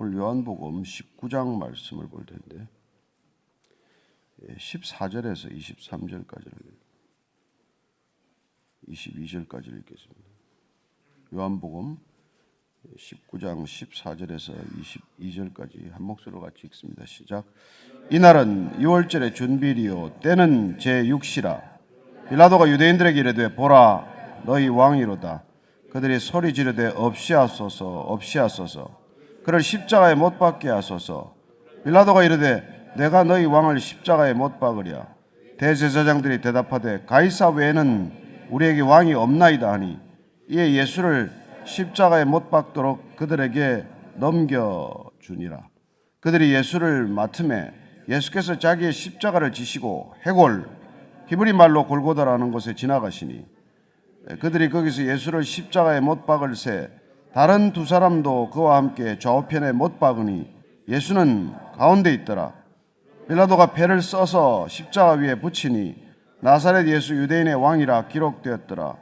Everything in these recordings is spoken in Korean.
오늘 요한복음 19장 말씀을 볼 텐데 14절에서 23절까지를 22절까지를 읽겠습니다. 요한복음 19장 14절에서 22절까지 한 목소리로 같이 읽습니다. 시작. 이날은 6월절의 준비일이요 때는 제6시라. 빌라도가 유대인들에게 이르되 보라 너희 왕이로다. 그들이 소리 지르되 없이하소서 없이하소서 그를 십자가에 못 박게 하소서. 빌라도가 이르되 내가 너희 왕을 십자가에 못 박으랴. 대제사장들이 대답하되 가이사 외에는 우리에게 왕이 없나이다 하니 이에 예수를 십자가에 못 박도록 그들에게 넘겨주니라. 그들이 예수를 맡음에 예수께서 자기의 십자가를 지시고 해골 히브리 말로 골고다라는 곳에 지나가시니 그들이 거기서 예수를 십자가에 못 박을새 다른 두 사람도 그와 함께 좌우편에 못 박으니 예수는 가운데 있더라. 빌라도가 패를 써서 십자가 위에 붙이니 나사렛 예수 유대인의 왕이라 기록되었더라.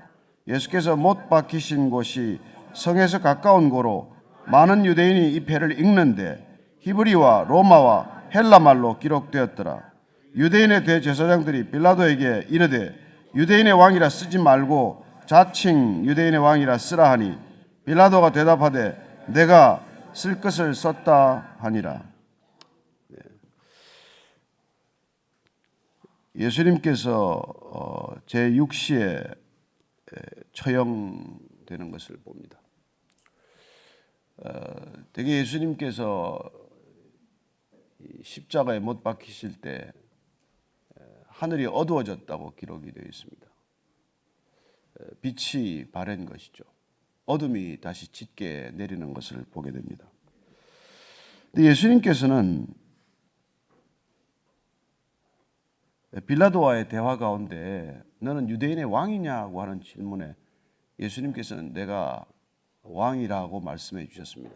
예수께서 못 박히신 곳이 성에서 가까운 고로 많은 유대인이 이 패를 읽는데 히브리와 로마와 헬라 말로 기록되었더라. 유대인의 대제사장들이 빌라도에게 이르되 유대인의 왕이라 쓰지 말고 자칭 유대인의 왕이라 쓰라 하니 빌라도가 대답하되 내가 쓸 것을 썼다 하니라. 예수님께서 제6시에 처형되는 것을 봅니다. 되게 예수님께서 십자가에 못 박히실 때 하늘이 어두워졌다고 기록이 되어 있습니다. 빛이 바랜 것이죠. 어둠이 다시 짙게 내리는 것을 보게 됩니다. 근데 예수님께서는 빌라도와의 대화 가운데 너는 유대인의 왕이냐고 하는 질문에 예수님께서는 내가 왕이라고 말씀해 주셨습니다.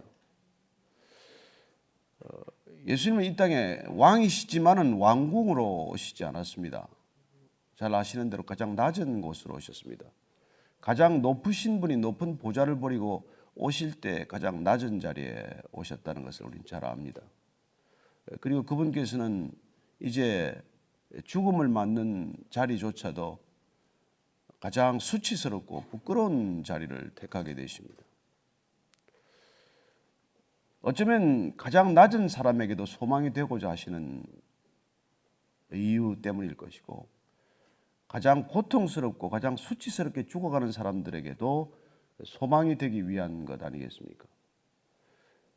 예수님은 이 땅에 왕이시지만은 왕궁으로 오시지 않았습니다. 잘 아시는 대로 가장 낮은 곳으로 오셨습니다. 가장 높으신 분이 높은 보좌를 버리고 오실 때 가장 낮은 자리에 오셨다는 것을 우리는 잘 압니다. 그리고 그분께서는 이제 죽음을 맞는 자리조차도 가장 수치스럽고 부끄러운 자리를 택하게 되십니다. 어쩌면 가장 낮은 사람에게도 소망이 되고자 하시는 이유 때문일 것이고 가장 고통스럽고 가장 수치스럽게 죽어가는 사람들에게도 소망이 되기 위한 것 아니겠습니까?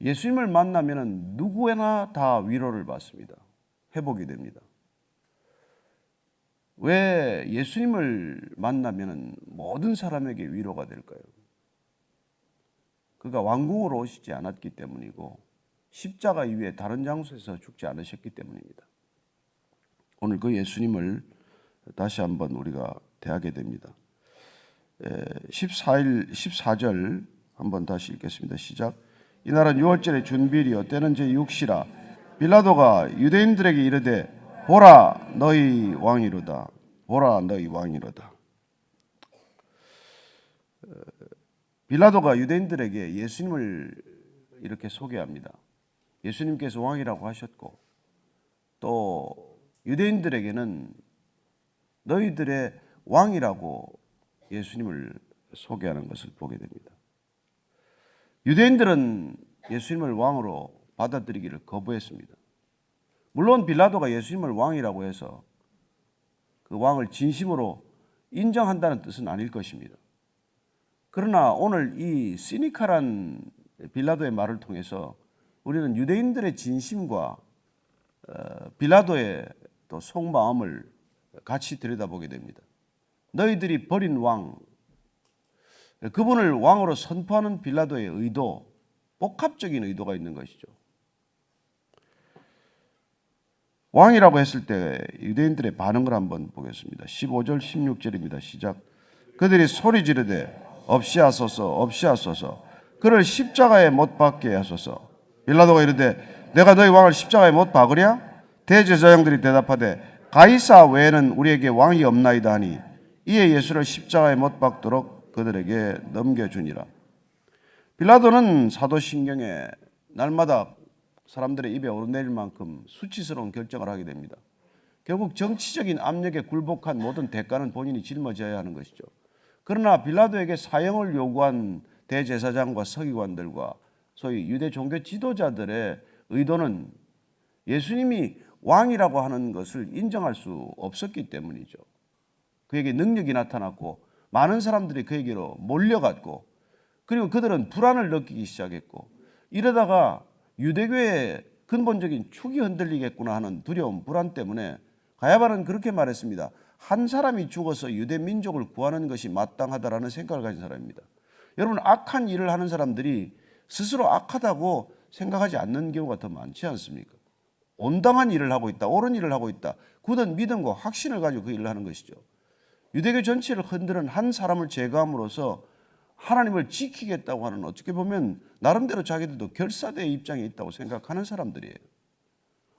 예수님을 만나면 누구나 다 위로를 받습니다. 회복이 됩니다. 왜 예수님을 만나면 모든 사람에게 위로가 될까요? 그가 왕궁으로 오시지 않았기 때문이고 십자가 이후에 다른 장소에서 죽지 않으셨기 때문입니다. 오늘 그 예수님을 다시 한번 우리가 대하게 됩니다. 14절 한번 다시 읽겠습니다. 시작. 이날은 6월절의 준비일이요 때는 제6시라. 빌라도가 유대인들에게 이르되 보라 너희 왕이로다. 보라 너희 왕이로다. 빌라도가 유대인들에게 예수님을 이렇게 소개합니다. 예수님께서 왕이라고 하셨고 또 유대인들에게는 너희들의 왕이라고 예수님을 소개하는 것을 보게 됩니다. 유대인들은 예수님을 왕으로 받아들이기를 거부했습니다. 물론 빌라도가 예수님을 왕이라고 해서 그 왕을 진심으로 인정한다는 뜻은 아닐 것입니다. 그러나 오늘 이 시니컬한 빌라도의 말을 통해서 우리는 유대인들의 진심과 빌라도의 또 속마음을 같이 들여다보게 됩니다. 너희들이 버린 왕, 그분을 왕으로 선포하는 빌라도의 의도, 복합적인 의도가 있는 것이죠. 왕이라고 했을 때 유대인들의 반응을 한번 보겠습니다. 15절 16절입니다. 시작. 그들이 소리 지르되 없이 하소서 없이 하소서 그를 십자가에 못 박게 하소서. 빌라도가 이르되 내가 너희 왕을 십자가에 못 박으랴? 대제사장들이 대답하되 가이사 외에는 우리에게 왕이 없나이다 하니 이에 예수를 십자가에 못 박도록 그들에게 넘겨주니라. 빌라도는 사도신경에 날마다 사람들의 입에 오르내릴 만큼 수치스러운 결정을 하게 됩니다. 결국 정치적인 압력에 굴복한 모든 대가는 본인이 짊어져야 하는 것이죠. 그러나 빌라도에게 사형을 요구한 대제사장과 서기관들과 소위 유대 종교 지도자들의 의도는 예수님이 왕이라고 하는 것을 인정할 수 없었기 때문이죠. 그에게 능력이 나타났고 많은 사람들이 그에게로 몰려갔고 그리고 그들은 불안을 느끼기 시작했고 이러다가 유대교의 근본적인 축이 흔들리겠구나 하는 두려움, 불안 때문에 가야바는 그렇게 말했습니다. 한 사람이 죽어서 유대 민족을 구하는 것이 마땅하다라는 생각을 가진 사람입니다. 여러분, 악한 일을 하는 사람들이 스스로 악하다고 생각하지 않는 경우가 더 많지 않습니까? 온당한 일을 하고 있다, 옳은 일을 하고 있다, 굳은 믿음과 확신을 가지고 그 일을 하는 것이죠. 유대교 전체를 흔드는 한 사람을 제거함으로써 하나님을 지키겠다고 하는, 어떻게 보면 나름대로 자기들도 결사대의 입장에 있다고 생각하는 사람들이에요.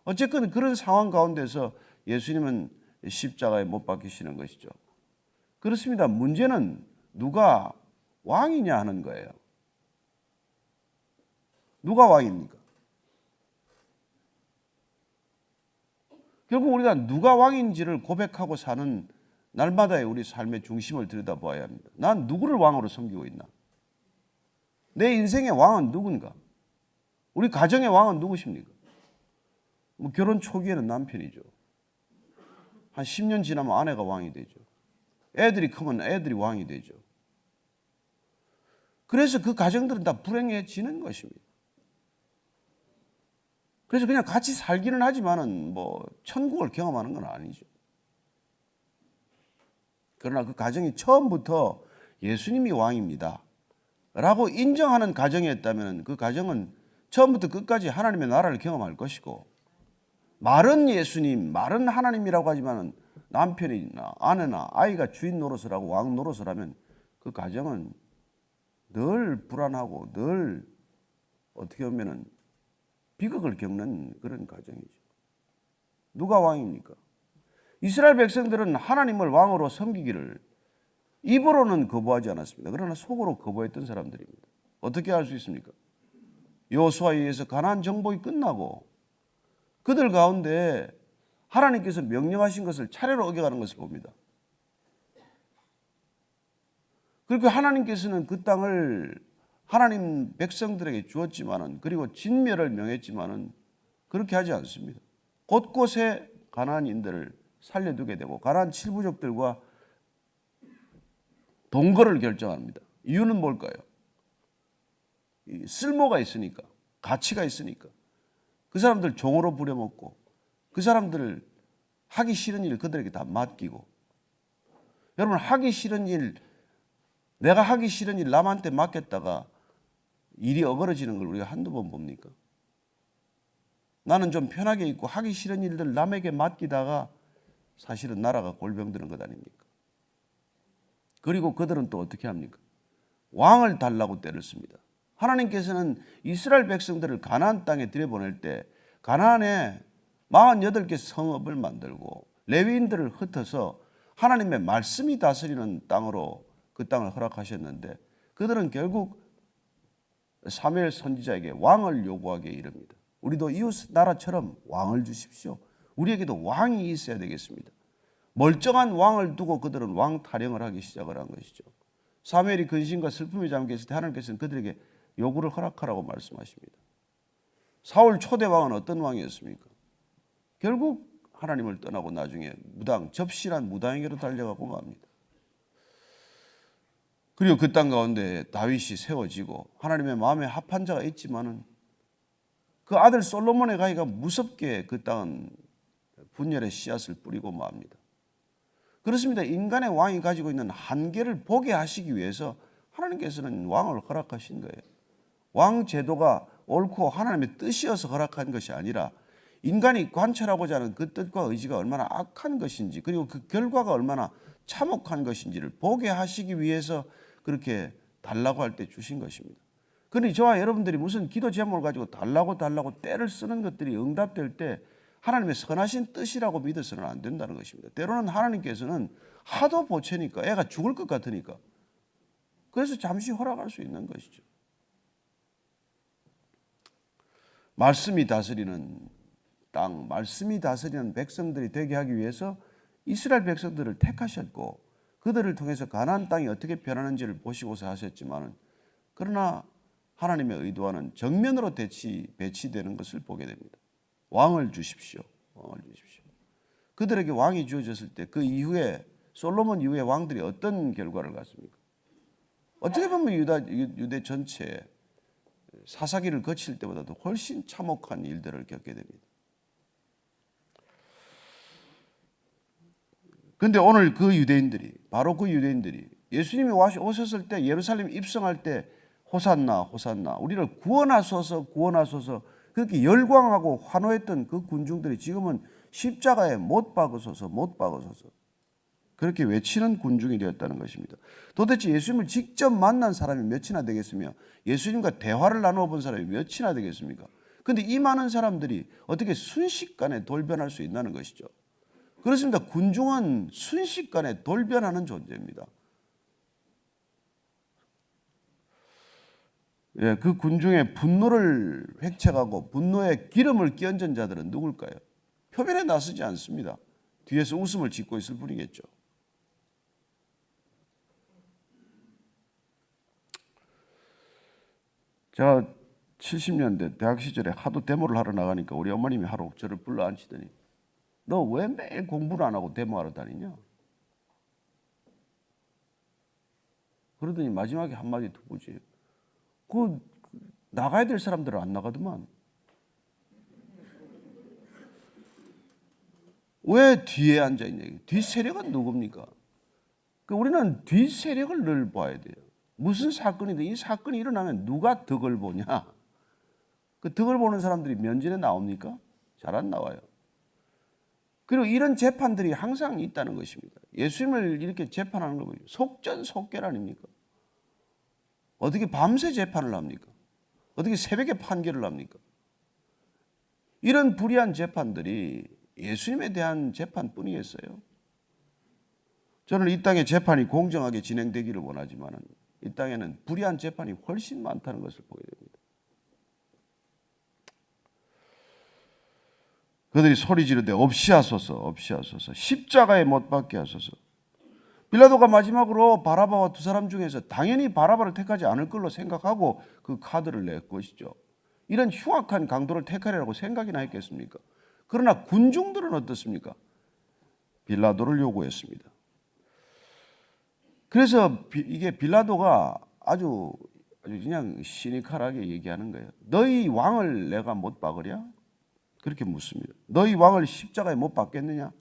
어쨌든 그런 상황 가운데서 예수님은 십자가에 못 박히시는 것이죠. 그렇습니다. 문제는 누가 왕이냐 하는 거예요. 누가 왕입니까? 결국 우리가 누가 왕인지를 고백하고 사는 날마다의 우리 삶의 중심을 들여다보아야 합니다. 난 누구를 왕으로 섬기고 있나? 내 인생의 왕은 누군가? 우리 가정의 왕은 누구십니까? 뭐 결혼 초기에는 남편이죠. 한 10년 지나면 아내가 왕이 되죠. 애들이 크면 애들이 왕이 되죠. 그래서 그 가정들은 다 불행해지는 것입니다. 그래서 그냥 같이 살기는 하지만은 뭐 천국을 경험하는 건 아니죠. 그러나 그 가정이 처음부터 예수님이 왕입니다 라고 인정하는 가정이었다면 그 가정은 처음부터 끝까지 하나님의 나라를 경험할 것이고, 말은 예수님, 말은 하나님이라고 하지만 남편이나 아내나 아이가 주인 노릇을 하고 왕 노릇을 하면 그 가정은 늘 불안하고 늘 어떻게 보면은 비극을 겪는 그런 가정이죠. 누가 왕입니까? 이스라엘 백성들은 하나님을 왕으로 섬기기를 입으로는 거부하지 않았습니다. 그러나 속으로 거부했던 사람들입니다. 어떻게 알 수 있습니까? 여호수아에 의해서 가나안 정복이 끝나고 그들 가운데 하나님께서 명령하신 것을 차례로 어겨가는 것을 봅니다. 그리고 하나님께서는 그 땅을 하나님 백성들에게 주었지만은, 그리고 진멸을 명했지만은 그렇게 하지 않습니다. 곳곳에 가나안인들을 살려두게 되고 가나안 7부족들과 동거를 결정합니다. 이유는 뭘까요? 쓸모가 있으니까, 가치가 있으니까. 그 사람들 종으로 부려먹고 그 사람들을 하기 싫은 일 그들에게 다 맡기고. 여러분, 하기 싫은 일, 내가 하기 싫은 일 남한테 맡겼다가 일이 어그러지는 걸 우리가 한두 번 봅니까? 나는 좀 편하게 있고 하기 싫은 일들 남에게 맡기다가 사실은 나라가 골병드는 것 아닙니까? 그리고 그들은 또 어떻게 합니까? 왕을 달라고 때를 씁니다. 하나님께서는 이스라엘 백성들을 가나안 땅에 들여보낼 때 가나안에 48개 성읍을 만들고 레위인들을 흩어서 하나님의 말씀이 다스리는 땅으로 그 땅을 허락하셨는데, 그들은 결국 사무엘 선지자에게 왕을 요구하게 이릅니다. 우리도 이웃 나라처럼 왕을 주십시오. 우리에게도 왕이 있어야 되겠습니다. 멀쩡한 왕을 두고 그들은 왕 타령을 하기 시작을 한 것이죠. 사무엘이 근심과 슬픔에 잠겨 있을 때 하나님께서는 그들에게 요구를 허락하라고 말씀하십니다. 사울 초대 왕은 어떤 왕이었습니까? 결국 하나님을 떠나고 나중에 접실한 무당에게로 달려가고 맙니다. 그리고 그 땅 가운데 다윗이 세워지고 하나님의 마음에 합한 자가 있지만은 그 아들 솔로몬의 가위가 무섭게 그 땅은 분열의 씨앗을 뿌리고 맙니다. 그렇습니다. 인간의 왕이 가지고 있는 한계를 보게 하시기 위해서 하나님께서는 왕을 허락하신 거예요. 왕 제도가 옳고 하나님의 뜻이어서 허락한 것이 아니라 인간이 관철하고자 하는 그 뜻과 의지가 얼마나 악한 것인지, 그리고 그 결과가 얼마나 참혹한 것인지를 보게 하시기 위해서 그렇게 달라고 할 때 주신 것입니다. 그러니 저와 여러분들이 무슨 기도 제목을 가지고 달라고 때를 쓰는 것들이 응답될 때 하나님의 선하신 뜻이라고 믿어서는 안 된다는 것입니다. 때로는 하나님께서는 하도 보채니까 애가 죽을 것 같으니까 그래서 잠시 허락할 수 있는 것이죠. 말씀이 다스리는 땅, 말씀이 다스리는 백성들이 되게 하기 위해서 이스라엘 백성들을 택하셨고 그들을 통해서 가나안 땅이 어떻게 변하는지를 보시고서 하셨지만, 그러나 하나님의 의도와는 정면으로 배치되는 것을 보게 됩니다. 왕을 주십시오. 왕을 주십시오. 그들에게 왕이 주어졌을 때 그 이후에 솔로몬 이후에 왕들이 어떤 결과를 갖습니까? 어떻게 보면 유대 전체 사사기를 거칠 때보다도 훨씬 참혹한 일들을 겪게 됩니다. 그런데 오늘 바로 그 유대인들이 예수님이 오셨을 때 예루살렘 입성할 때 호산나 호산나 우리를 구원하소서 구원하소서 그렇게 열광하고 환호했던 그 군중들이 지금은 십자가에 못 박으소서 못 박으소서 그렇게 외치는 군중이 되었다는 것입니다. 도대체 예수님을 직접 만난 사람이 몇이나 되겠으며 예수님과 대화를 나누어 본 사람이 몇이나 되겠습니까? 그런데 이 많은 사람들이 어떻게 순식간에 돌변할 수 있다는 것이죠. 그렇습니다. 군중은 순식간에 돌변하는 존재입니다. 예, 그 군중의 분노를 획책하고 분노의 기름을 끼얹은 자들은 누굴까요? 표면에 나서지 않습니다. 뒤에서 웃음을 짓고 있을 뿐이겠죠. 제가 70년대 대학 시절에 하도 데모를 하러 나가니까 우리 어머님이 하루 저를 불러 앉히더니 너 왜 매일 공부를 안 하고 데모하러 다니냐? 그러더니 마지막에 한마디 더 보지. 그 나가야 될 사람들은 안 나가더만. 왜 뒤에 앉아 있냐? 뒤 세력은 누굽니까? 우리는 뒤 세력을 늘 봐야 돼요. 무슨 사건이든 이 사건이 일어나면 누가 덕을 보냐? 그 덕을 보는 사람들이 면전에 나옵니까? 잘 안 나와요. 그리고 이런 재판들이 항상 있다는 것입니다. 예수님을 이렇게 재판하는 거 보죠. 속전속결 아닙니까? 어떻게 밤새 재판을 합니까? 어떻게 새벽에 판결을 합니까? 이런 불의한 재판들이 예수님에 대한 재판뿐이겠어요? 저는 이 땅의 재판이 공정하게 진행되기를 원하지만 이 땅에는 불의한 재판이 훨씬 많다는 것을 보게 됩니다. 그들이 소리 지르되 없이 하소서 없이 하소서 십자가에 못 박게 하소서. 빌라도가 마지막으로 바라바와 두 사람 중에서 당연히 바라바를 택하지 않을 걸로 생각하고 그 카드를 낼 것이죠. 이런 흉악한 강도를 택하리라고 생각이나 했겠습니까? 그러나 군중들은 어떻습니까? 빌라도를 요구했습니다. 그래서 이게 빌라도가 아주 그냥 시니컬하게 얘기하는 거예요. 너희 왕을 내가 못 박으랴? 그렇게 묻습니다. 너희 왕을 십자가에 못 박겠느냐?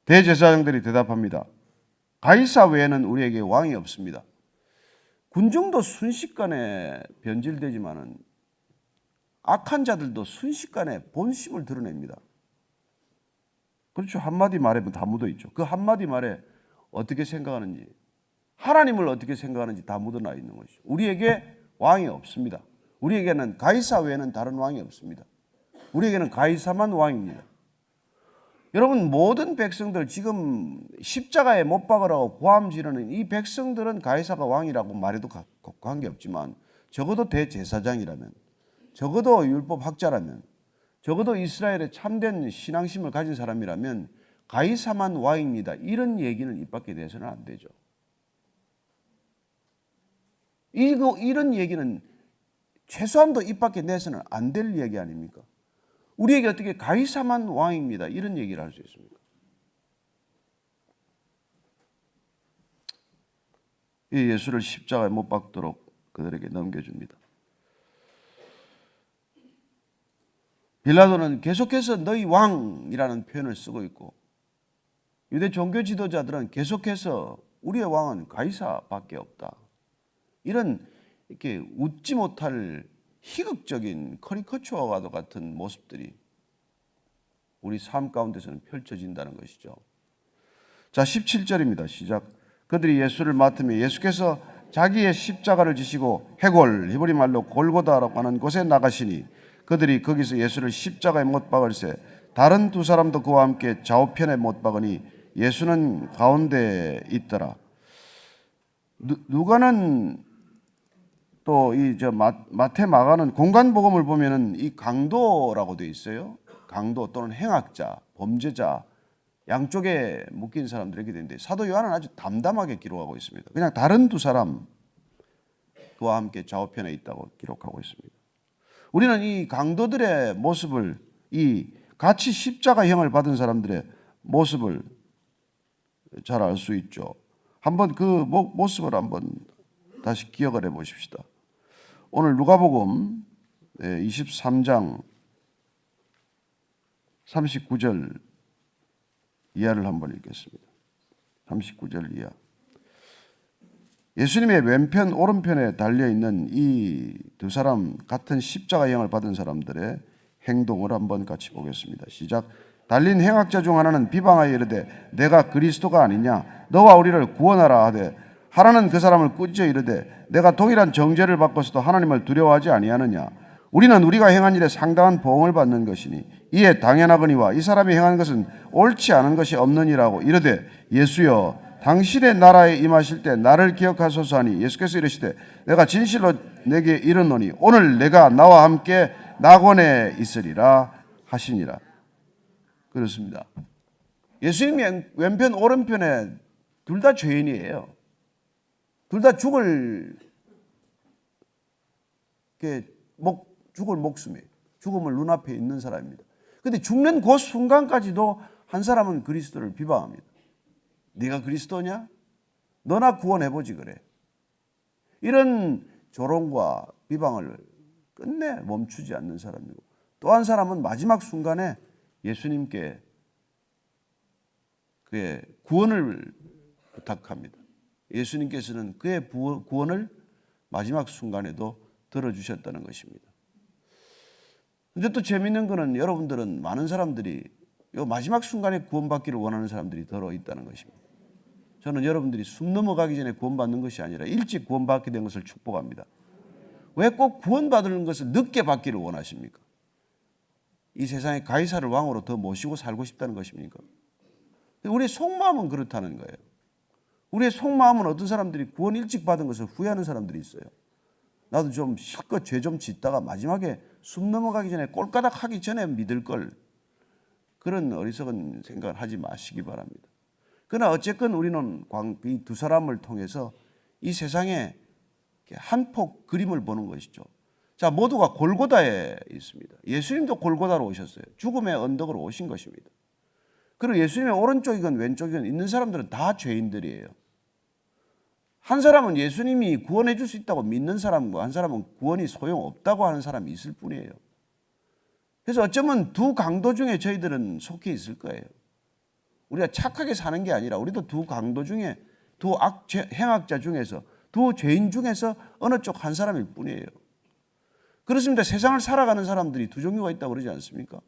대제사장들이 대답합니다. 가이사 외에는 우리에게 왕이 없습니다. 군중도 순식간에 변질되지만은 악한 자들도 순식간에 본심을 드러냅니다. 그렇죠. 한마디 말에 다 묻어 있죠. 그 한마디 말에 어떻게 생각하는지, 하나님을 어떻게 생각하는지 다 묻어나 있는 것이죠. 우리에게 왕이 없습니다. 우리에게는 가이사 외에는 다른 왕이 없습니다. 우리에게는 가이사만 왕입니다. 여러분, 모든 백성들 지금 십자가에 못 박으라고 고함 지르는 이 백성들은 가이사가 왕이라고 말해도 관계없지만 적어도 대제사장이라면, 적어도 율법학자라면, 적어도 이스라엘의 참된 신앙심을 가진 사람이라면 가이사만 왕입니다. 이런 얘기는 입 밖에 내서는 안 되죠. 이런 얘기는 최소한도 입 밖에 내서는 안 될 얘기 아닙니까? 우리에게 어떻게 가이사만 왕입니다. 이런 얘기를 할 수 있습니까? 이 예수를 십자가에 못 박도록 그들에게 넘겨줍니다. 빌라도는 계속해서 너희 왕이라는 표현을 쓰고 있고 유대 종교 지도자들은 계속해서 우리의 왕은 가이사밖에 없다. 이런 이렇게 웃지 못할 희극적인 커리커처와도 같은 모습들이 우리 삶 가운데서는 펼쳐진다는 것이죠. 자, 17절입니다. 시작. 그들이 예수를 맡으며 예수께서 자기의 십자가를 지시고 해골, 히브리 말로 골고다라고 하는 곳에 나가시니 그들이 거기서 예수를 십자가에 못 박을새 다른 두 사람도 그와 함께 좌우편에 못 박으니 예수는 가운데에 있더라. 누가는 또 이 마태 마가는 공간 복음을 보면은 이 강도라고 되어 있어요. 강도 또는 행악자, 범죄자 양쪽에 묶인 사람들에게 되는데 사도 요한은 아주 담담하게 기록하고 있습니다. 그냥 다른 두 사람 그와 함께 좌우편에 있다고 기록하고 있습니다. 우리는 이 강도들의 모습을 이 같이 십자가형을 받은 사람들의 모습을 잘 알 수 있죠. 한번 그 모습을 한번 다시 기억을 해 보십시다. 오늘 누가복음 23장 39절 이하를 한번 읽겠습니다. 39절 이하. 예수님의 왼편 오른편에 달려있는 이 두 사람 같은 십자가형을 받은 사람들의 행동을 한번 같이 보겠습니다. 시작. 달린 행악자 중 하나는 비방하여 이르되 내가 그리스도가 아니냐 너와 우리를 구원하라 하되 하나는 그 사람을 꾸짖어 이르되 내가 동일한 정죄를 받고서도 하나님을 두려워하지 아니하느냐 우리는 우리가 행한 일에 상당한 보응을 받는 것이니 이에 당연하거니와 이 사람이 행한 것은 옳지 않은 것이 없느니라고 이르되 예수여 당신의 나라에 임하실 때 나를 기억하소서 하니 예수께서 이르시되 내가 진실로 내게 이르노니 오늘 내가 나와 함께 낙원에 있으리라 하시니라. 그렇습니다. 예수님이 왼편 오른편에 둘 다 죄인이에요. 둘 다 죽을 목숨이에요. 죽음을 눈앞에 있는 사람입니다. 그런데 죽는 그 순간까지도 한 사람은 그리스도를 비방합니다. 네가 그리스도냐? 너나 구원해보지 그래. 이런 조롱과 비방을 끝내 멈추지 않는 사람이고 또 한 사람은 마지막 순간에 예수님께 그의 구원을 부탁합니다. 예수님께서는 그의 구원을 마지막 순간에도 들어주셨다는 것입니다. 근데 또 재미있는 거는 여러분들은 많은 사람들이 이 마지막 순간에 구원받기를 원하는 사람들이 더러 있다는 것입니다. 저는 여러분들이 숨 넘어가기 전에 구원받는 것이 아니라 일찍 구원받게 된 것을 축복합니다. 왜 꼭 구원받는 것을 늦게 받기를 원하십니까? 이 세상에 가이사를 왕으로 더 모시고 살고 싶다는 것입니까? 우리의 속마음은 그렇다는 거예요. 우리의 속마음은 어떤 사람들이 구원 일찍 받은 것을 후회하는 사람들이 있어요. 나도 좀 실컷 죄 좀 짓다가 마지막에 숨 넘어가기 전에 꼴까닥 하기 전에 믿을 걸 그런 어리석은 생각을 하지 마시기 바랍니다. 그러나 어쨌건 우리는 이 두 사람을 통해서 이 세상에 한 폭 그림을 보는 것이죠. 자, 모두가 골고다에 있습니다. 예수님도 골고다로 오셨어요. 죽음의 언덕으로 오신 것입니다. 그리고 예수님의 오른쪽이건 왼쪽이건 있는 사람들은 다 죄인들이에요. 한 사람은 예수님이 구원해 줄 수 있다고 믿는 사람과 한 사람은 구원이 소용없다고 하는 사람이 있을 뿐이에요. 그래서 어쩌면 두 강도 중에 저희들은 속해 있을 거예요. 우리가 착하게 사는 게 아니라 우리도 두 강도 중에 두 행악자 중에서 두 죄인 중에서 어느 쪽 한 사람일 뿐이에요. 그렇습니다. 세상을 살아가는 사람들이 두 종류가 있다고 그러지 않습니까?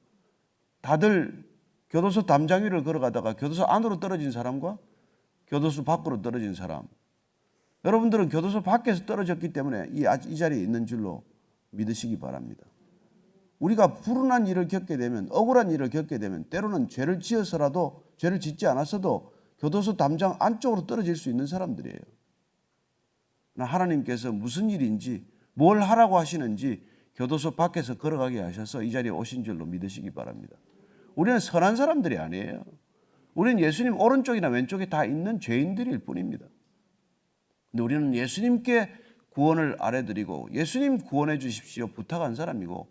다들 교도소 담장 위를 걸어가다가 교도소 안으로 떨어진 사람과 교도소 밖으로 떨어진 사람. 여러분들은 교도소 밖에서 떨어졌기 때문에 이 자리에 있는 줄로 믿으시기 바랍니다. 우리가 불운한 일을 겪게 되면 억울한 일을 겪게 되면 때로는 죄를 지어서라도 죄를 짓지 않았어도 교도소 담장 안쪽으로 떨어질 수 있는 사람들이에요. 하나님께서 무슨 일인지 뭘 하라고 하시는지 교도소 밖에서 걸어가게 하셔서 이 자리에 오신 줄로 믿으시기 바랍니다. 우리는 선한 사람들이 아니에요. 우리는 예수님 오른쪽이나 왼쪽에 다 있는 죄인들일 뿐입니다. 근데 우리는 예수님께 구원을 아뢰드리고 예수님 구원해 주십시오 부탁한 사람이고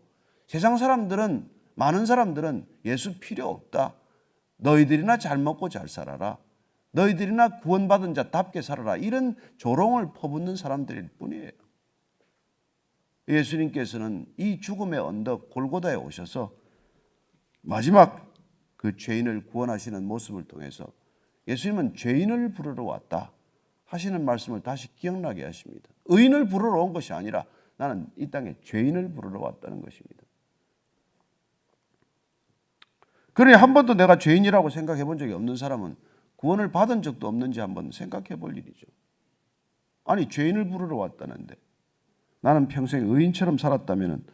세상 사람들은 많은 사람들은 예수 필요 없다. 너희들이나 잘 먹고 잘 살아라. 너희들이나 구원받은 자답게 살아라. 이런 조롱을 퍼붓는 사람들일 뿐이에요. 예수님께서는 이 죽음의 언덕 골고다에 오셔서 마지막 그 죄인을 구원하시는 모습을 통해서 예수님은 죄인을 부르러 왔다 하시는 말씀을 다시 기억나게 하십니다. 의인을 부르러 온 것이 아니라 나는 이 땅에 죄인을 부르러 왔다는 것입니다. 그러니 한 번도 내가 죄인이라고 생각해 본 적이 없는 사람은 구원을 받은 적도 없는지 한번 생각해 볼 일이죠. 아니 죄인을 부르러 왔다는데 나는 평생 의인처럼 살았다면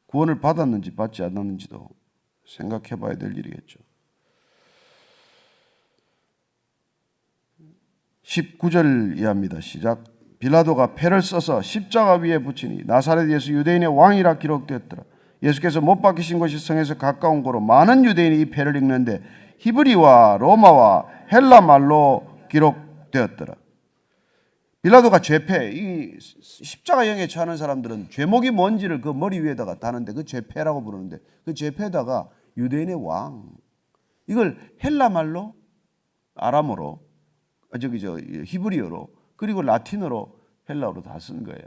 구원을 받았는지 받지 않았는지도 생각해 봐야 될 일이겠죠. 19절 이하입니다. 시작. 빌라도가 패를 써서 십자가 위에 붙이니 나사렛 예수 유대인의 왕이라 기록되었더라. 예수께서 못 박히신 곳이 성에서 가까운 고로 많은 유대인이 이 패를 읽는데 히브리와 로마와 헬라 말로 기록되었더라. 빌라도가 죄패, 이 십자가형에 처하는 사람들은 죄목이 뭔지를 그 머리 위에다가 다는데 그 죄패라고 부르는데 그 죄패에다가 유대인의 왕, 이걸 헬라 말로, 아람어로, 히브리어로, 그리고 라틴어로, 헬라어로 다 쓴 거예요.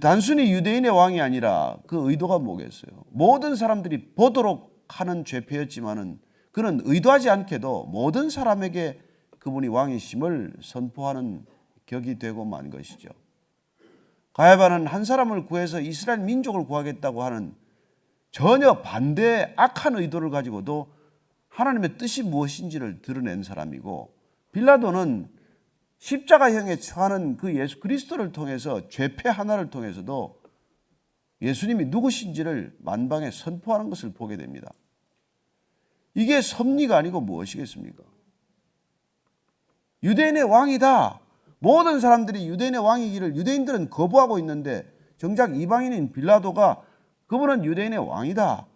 단순히 유대인의 왕이 아니라 그 의도가 뭐겠어요? 모든 사람들이 보도록 하는 죄패였지만은 그는 의도하지 않게도 모든 사람에게 그분이 왕이심을 선포하는 격이 되고 만 것이죠. 가야바는 한 사람을 구해서 이스라엘 민족을 구하겠다고 하는 전혀 반대의 악한 의도를 가지고도 하나님의 뜻이 무엇인지를 드러낸 사람이고, 빌라도는 십자가형에 처하는 그 예수 그리스도를 통해서 죄패 하나를 통해서도 예수님이 누구신지를 만방에 선포하는 것을 보게 됩니다. 이게 섭리가 아니고 무엇이겠습니까? 유대인의 왕이다. 모든 사람들이 유대인의 왕이기를 유대인들은 거부하고 있는데 정작 이방인인 빌라도가 그분은 유대인의 왕이다.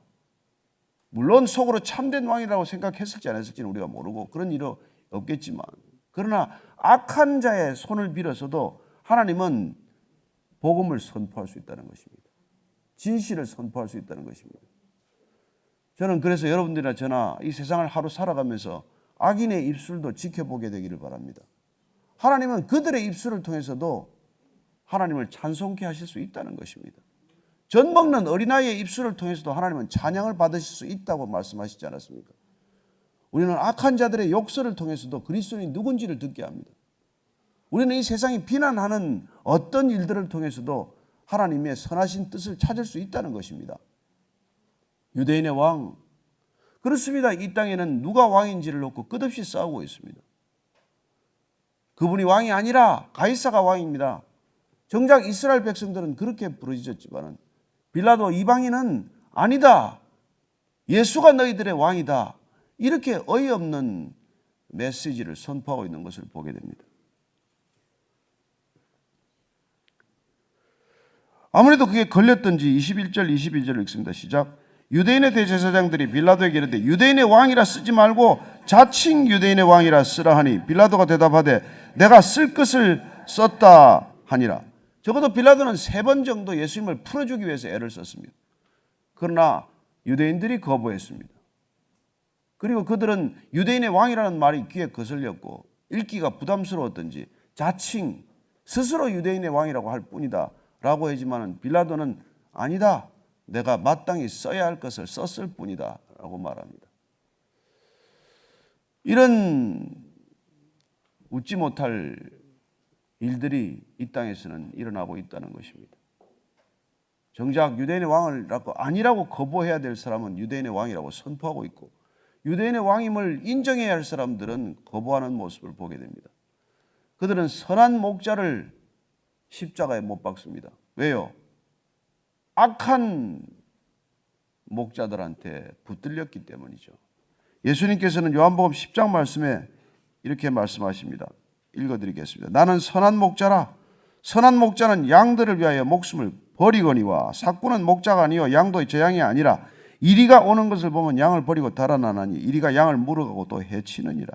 물론 속으로 참된 왕이라고 생각했을지 안 했을지는 우리가 모르고 그런 일은 없겠지만, 그러나 악한 자의 손을 빌어서도 하나님은 복음을 선포할 수 있다는 것입니다. 진실을 선포할 수 있다는 것입니다. 저는 그래서 여러분들이나 저나 이 세상을 하루 살아가면서 악인의 입술도 지켜보게 되기를 바랍니다. 하나님은 그들의 입술을 통해서도 하나님을 찬송케 하실 수 있다는 것입니다. 젖 먹는 어린아이의 입술을 통해서도 하나님은 찬양을 받으실 수 있다고 말씀하시지 않았습니까? 우리는 악한 자들의 욕설을 통해서도 그리스도인이 누군지를 듣게 합니다. 우리는 이 세상이 비난하는 어떤 일들을 통해서도 하나님의 선하신 뜻을 찾을 수 있다는 것입니다. 유대인의 왕, 그렇습니다. 이 땅에는 누가 왕인지를 놓고 끝없이 싸우고 있습니다. 그분이 왕이 아니라 가이사가 왕입니다. 정작 이스라엘 백성들은 그렇게 부르짖었지만 빌라도 이방인은 아니다. 예수가 너희들의 왕이다. 이렇게 어이없는 메시지를 선포하고 있는 것을 보게 됩니다. 아무래도 그게 걸렸던지 21절, 22절을 읽습니다. 시작. 유대인의 대제사장들이 빌라도에게 이르되 유대인의 왕이라 쓰지 말고 자칭 유대인의 왕이라 쓰라 하니 빌라도가 대답하되 내가 쓸 것을 썼다 하니라. 적어도 빌라도는 3번 정도 예수님을 풀어주기 위해서 애를 썼습니다. 그러나 유대인들이 거부했습니다. 그리고 그들은 유대인의 왕이라는 말이 귀에 거슬렸고 읽기가 부담스러웠던지 자칭 스스로 유대인의 왕이라고 할 뿐이다 라고 하지만 빌라도는 아니다. 내가 마땅히 써야 할 것을 썼을 뿐이다 라고 말합니다. 이런 웃지 못할 일들이 이 땅에서는 일어나고 있다는 것입니다. 정작 유대인의 왕을 아니라고 거부해야 될 사람은 유대인의 왕이라고 선포하고 있고 유대인의 왕임을 인정해야 할 사람들은 거부하는 모습을 보게 됩니다. 그들은 선한 목자를 십자가에 못 박습니다. 왜요? 악한 목자들한테 붙들렸기 때문이죠. 예수님께서는 요한복음 10장 말씀에 이렇게 말씀하십니다. 읽어드리겠습니다. 나는 선한 목자라. 선한 목자는 양들을 위하여 목숨을 버리거니와 삭구는 목자가 아니요 양도 저 양이 아니라 이리가 오는 것을 보면 양을 버리고 달아나나니 이리가 양을 물어가고 또 해치느니라.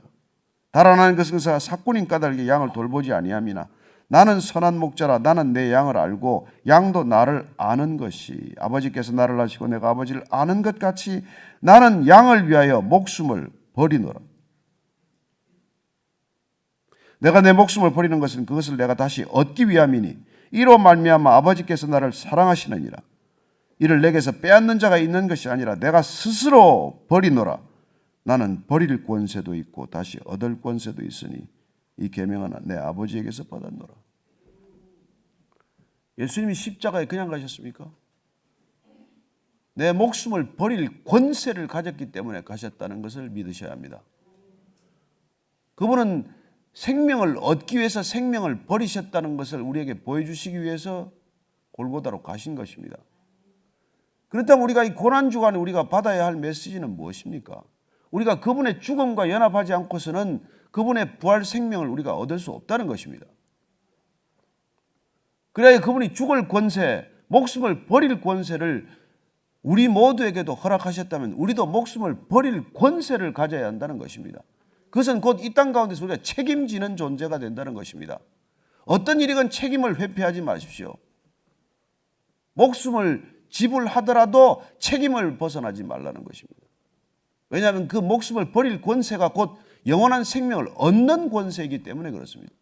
달아나는 것은 삭군인 까닭에 양을 돌보지 아니함이나 나는 선한 목자라. 나는 내 양을 알고 양도 나를 아는 것이 아버지께서 나를 아시고 내가 아버지를 아는 것 같이 나는 양을 위하여 목숨을 버리노라. 내가 내 목숨을 버리는 것은 그것을 내가 다시 얻기 위함이니 이로 말미암아 아버지께서 나를 사랑하시느니라. 이를 내게서 빼앗는 자가 있는 것이 아니라 내가 스스로 버리노라. 나는 버릴 권세도 있고 다시 얻을 권세도 있으니 이 계명은 내 아버지에게서 받았노라. 예수님이 십자가에 그냥 가셨습니까? 내 목숨을 버릴 권세를 가졌기 때문에 가셨다는 것을 믿으셔야 합니다. 그분은 생명을 얻기 위해서 생명을 버리셨다는 것을 우리에게 보여주시기 위해서 골고다로 가신 것입니다. 그렇다면 우리가 이 고난주간에 우리가 받아야 할 메시지는 무엇입니까? 우리가 그분의 죽음과 연합하지 않고서는 그분의 부활 생명을 우리가 얻을 수 없다는 것입니다. 그래야 그분이 죽을 권세, 목숨을 버릴 권세를 우리 모두에게도 허락하셨다면 우리도 목숨을 버릴 권세를 가져야 한다는 것입니다. 그것은 곧 이 땅 가운데서 우리가 책임지는 존재가 된다는 것입니다. 어떤 일이건 책임을 회피하지 마십시오. 목숨을 지불하더라도 책임을 벗어나지 말라는 것입니다. 왜냐하면 그 목숨을 버릴 권세가 곧 영원한 생명을 얻는 권세이기 때문에 그렇습니다.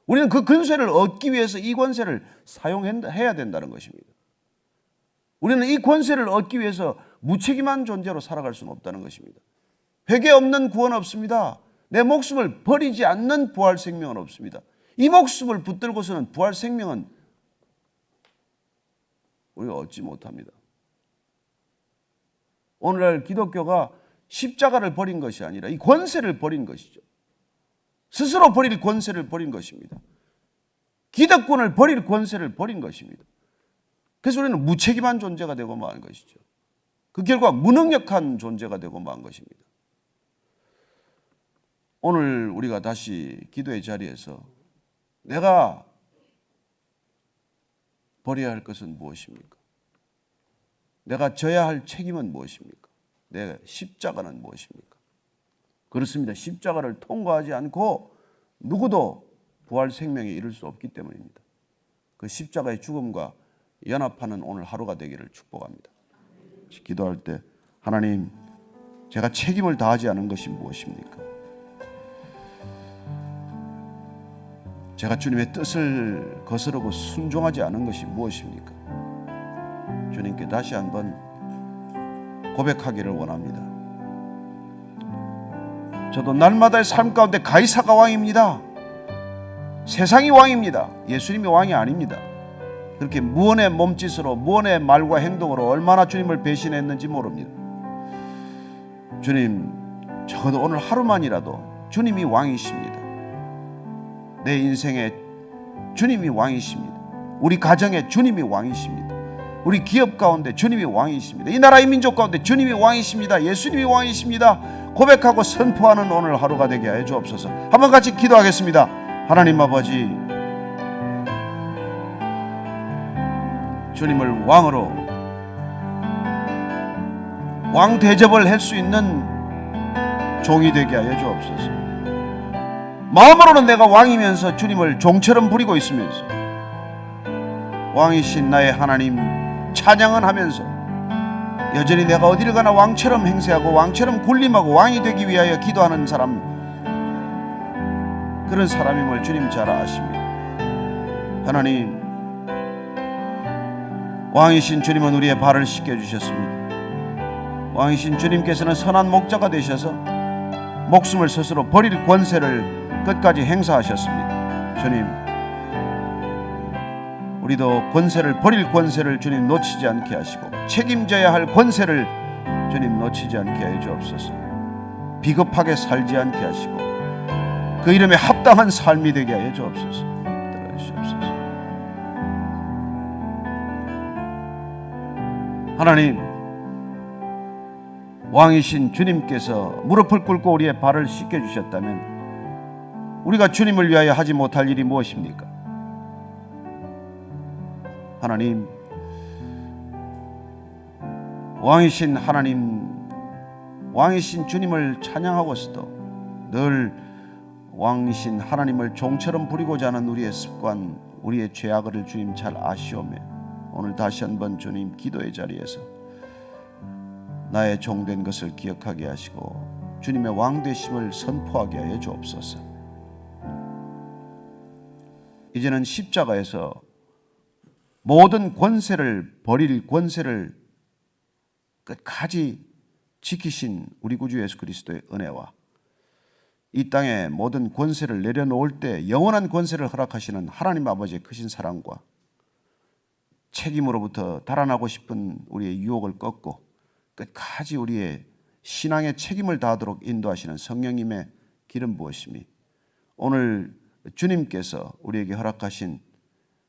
우리는 그 권세를 얻기 위해서 이 권세를 사용해야 된다는 것입니다. 우리는 이 권세를 얻기 위해서 무책임한 존재로 살아갈 수는 없다는 것입니다. 회개 없는 구원 없습니다. 내 목숨을 버리지 않는 부활 생명은 없습니다. 이 목숨을 붙들고서는 부활 생명은 우리가 얻지 못합니다. 오늘날 기독교가 십자가를 버린 것이 아니라 이 권세를 버린 것이죠. 스스로 버릴 권세를 버린 것입니다. 기득권을 버릴 권세를 버린 것입니다. 그래서 우리는 무책임한 존재가 되고 만 것이죠. 그 결과 무능력한 존재가 되고 만 것입니다. 오늘 우리가 다시 기도의 자리에서 내가 버려야 할 것은 무엇입니까? 내가 져야 할 책임은 무엇입니까? 내 십자가는 무엇입니까? 그렇습니다. 십자가를 통과하지 않고 누구도 부활 생명에 이를 수 없기 때문입니다. 그 십자가의 죽음과 연합하는 오늘 하루가 되기를 축복합니다. 기도할 때 하나님, 제가 책임을 다하지 않은 것이 무엇입니까? 제가 주님의 뜻을 거스르고 순종하지 않은 것이 무엇입니까? 주님께 다시 한번 고백하기를 원합니다. 저도 날마다의 삶 가운데 가이사가 왕입니다. 세상이 왕입니다. 예수님이 왕이 아닙니다. 그렇게 무언의 몸짓으로 무언의 말과 행동으로 얼마나 주님을 배신했는지 모릅니다. 주님, 적어도 오늘 하루만이라도 주님이 왕이십니다. 내 인생에 주님이 왕이십니다. 우리 가정에 주님이 왕이십니다. 우리 기업 가운데 주님이 왕이십니다. 이 나라의 민족 가운데 주님이 왕이십니다. 예수님이 왕이십니다. 고백하고 선포하는 오늘 하루가 되게 하여 주옵소서. 한번 같이 기도하겠습니다. 하나님 아버지, 주님을 왕으로 왕 대접을 할 수 있는 종이 되게 하여 주옵소서. 마음으로는 내가 왕이면서 주님을 종처럼 부리고 있으면서 왕이신 나의 하나님 찬양은 하면서 여전히 내가 어디를 가나 왕처럼 행세하고 왕처럼 군림하고 왕이 되기 위하여 기도하는 사람, 그런 사람임을 주님 잘 아십니다. 하나님, 왕이신 주님은 우리의 발을 씻겨주셨습니다. 왕이신 주님께서는 선한 목자가 되셔서 목숨을 스스로 버릴 권세를 끝까지 행사하셨습니다. 주님, 우리도 권세를 버릴 권세를 주님 놓치지 않게 하시고 책임져야 할 권세를 주님 놓치지 않게 해 주옵소서. 비겁하게 살지 않게 하시고 그 이름에 합당한 삶이 되게 하여 주옵소서. 따라주시옵소서. 하나님, 왕이신 주님께서 무릎을 꿇고 우리의 발을 씻겨주셨다면 우리가 주님을 위하여 하지 못할 일이 무엇입니까? 하나님, 왕이신 하나님, 왕이신 주님을 찬양하고서도 늘 왕이신 하나님을 종처럼 부리고자 하는 우리의 습관, 우리의 죄악을 주님 잘 아시오며 오늘 다시 한번 주님 기도의 자리에서 나의 종된 것을 기억하게 하시고 주님의 왕되심을 선포하게 하여 주옵소서. 이제는 십자가에서 모든 권세를 버릴 권세를 끝까지 지키신 우리 구주 예수 그리스도의 은혜와 이 땅에 모든 권세를 내려놓을 때 영원한 권세를 허락하시는 하나님 아버지의 크신 사랑과 책임으로부터 달아나고 싶은 우리의 유혹을 꺾고 끝까지 우리의 신앙의 책임을 다하도록 인도하시는 성령님의 기름 부으심이 오늘 주님께서 우리에게 허락하신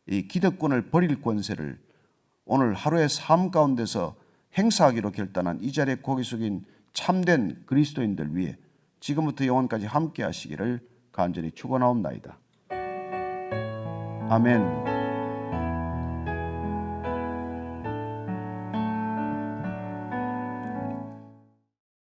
이 기득권을 버릴 권세를 오늘 하루의 삶 가운데서 행사하기로 결단한 이 자리에 고개 숙인 참된 그리스도인들 위해 지금부터 영원까지 함께 하시기를 간절히 축원하옵나이다. 아멘.